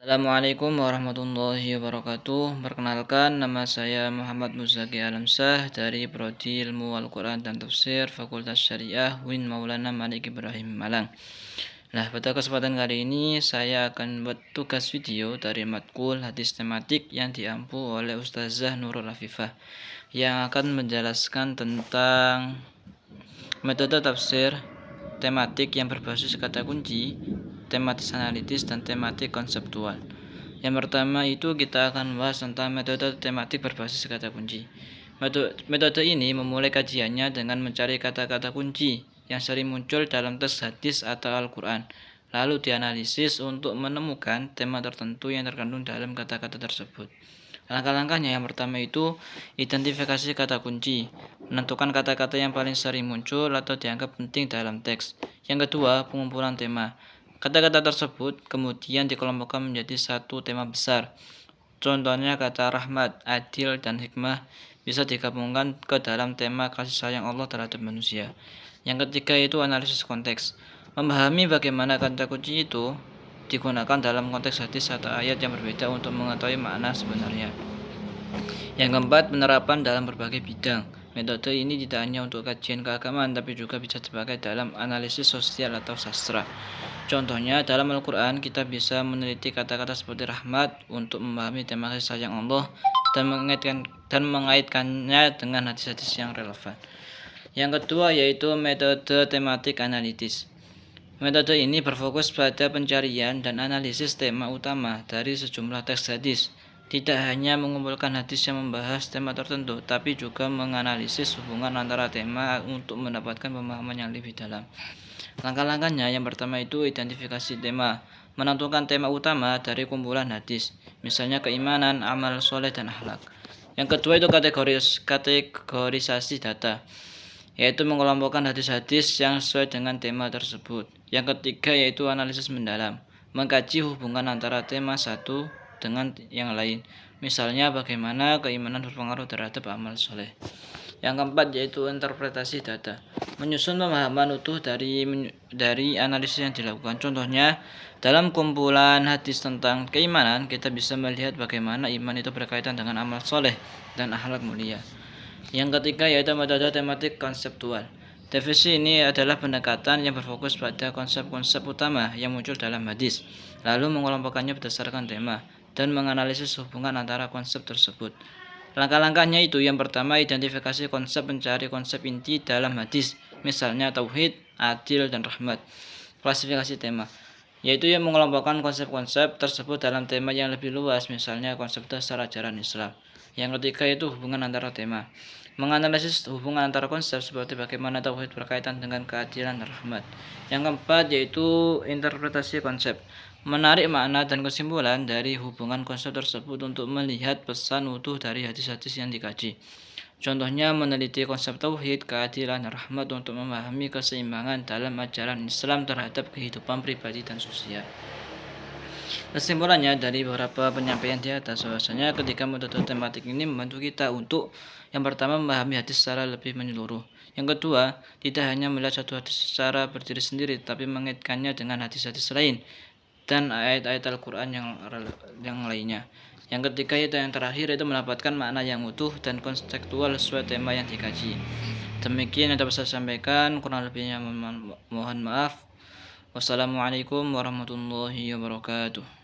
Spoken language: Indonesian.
Assalamualaikum warahmatullahi wabarakatuh. Perkenalkan, nama saya Muhammad Muzaki Alamsyah dari Prodi Ilmu Al-Quran dan Tafsir Fakultas Syariah UIN Maulana Malik Ibrahim Malang. Nah, pada kesempatan kali ini saya akan buat tugas video dari matkul hadis tematik yang diampu oleh Ustazah Nurul Afifah yang akan menjelaskan tentang metode tafsir tematik yang berbasis kata kunci, tematis analitis, dan tematik konseptual. Yang pertama itu kita akan membahas tentang metode tematik berbasis kata kunci. Metode ini memulai kajiannya dengan mencari kata-kata kunci yang sering muncul dalam teks hadis atau Al-Quran, lalu dianalisis untuk menemukan tema tertentu yang terkandung dalam kata-kata tersebut. Langkah-langkahnya yang pertama itu identifikasi kata kunci, menentukan kata-kata yang paling sering muncul atau dianggap penting dalam teks. Yang kedua, pengumpulan tema. Kata-kata tersebut kemudian dikelompokkan menjadi satu tema besar. Contohnya kata rahmat, adil, dan hikmah bisa digabungkan ke dalam tema kasih sayang Allah terhadap manusia. Yang ketiga itu analisis konteks. Memahami bagaimana kata kunci itu digunakan dalam konteks hadis atau ayat yang berbeda untuk mengetahui makna sebenarnya. Yang keempat, penerapan dalam berbagai bidang. Metode ini tidak hanya untuk kajian keagamaan, tapi juga bisa dipakai dalam analisis sosial atau sastra. Contohnya, dalam Al-Quran kita bisa meneliti kata-kata seperti rahmat untuk memahami tema kasih sayang Allah dan mengaitkannya dengan hadis-hadis yang relevan. Yang kedua yaitu metode tematik analitis. Metode ini berfokus pada pencarian dan analisis tema utama dari sejumlah teks hadis. Tidak hanya mengumpulkan hadis yang membahas tema tertentu, tapi juga menganalisis hubungan antara tema untuk mendapatkan pemahaman yang lebih dalam. Langkah-langkahnya yang pertama itu identifikasi tema, menentukan tema utama dari kumpulan hadis, misalnya keimanan, amal soleh, dan akhlak. Yang kedua itu kategorisasi data, yaitu mengelompokkan hadis-hadis yang sesuai dengan tema tersebut. Yang ketiga yaitu analisis mendalam, mengkaji hubungan antara tema satu dengan yang lain, misalnya bagaimana keimanan berpengaruh terhadap amal soleh. Yang keempat yaitu interpretasi data, menyusun pemahaman utuh dari analisis yang dilakukan. Contohnya, dalam kumpulan hadis tentang keimanan, kita bisa melihat bagaimana iman itu berkaitan dengan amal soleh dan akhlak mulia. Yang ketiga yaitu metode tematik konseptual. Definisi ini adalah pendekatan yang berfokus pada konsep-konsep utama yang muncul dalam hadis, lalu mengelompokkannya berdasarkan tema dan menganalisis hubungan antara konsep tersebut. Langkah-langkahnya itu yang pertama identifikasi konsep, mencari konsep inti dalam hadis, misalnya tauhid, adil, dan rahmat. Klasifikasi tema, yaitu yang mengelompokkan konsep-konsep tersebut dalam tema yang lebih luas, misalnya konsep dasar ajaran Islam. Yang ketiga itu hubungan antara tema, menganalisis hubungan antara konsep seperti bagaimana tauhid berkaitan dengan keadilan dan rahmat. Yang keempat yaitu interpretasi konsep, menarik makna dan kesimpulan dari hubungan konsep tersebut untuk melihat pesan utuh dari hadis-hadis yang dikaji. Contohnya meneliti konsep tauhid, keadilan, dan rahmat untuk memahami keseimbangan dalam ajaran Islam terhadap kehidupan pribadi dan sosial. Kesimpulannya dari beberapa penyampaian di atas, bahwasanya ketika metode tematik ini membantu kita untuk yang pertama memahami hadis secara lebih menyeluruh. Yang kedua, tidak hanya melihat satu hadis secara berdiri sendiri, tapi mengaitkannya dengan hadis-hadis lain dan ayat-ayat Al-Quran yang lainnya. Yang ketiga yaitu yang terakhir itu mendapatkan makna yang utuh dan kontekstual sesuai tema yang dikaji. Demikian yang dapat saya sampaikan, kurang lebihnya mohon maaf. Wassalamualaikum warahmatullahi wabarakatuh.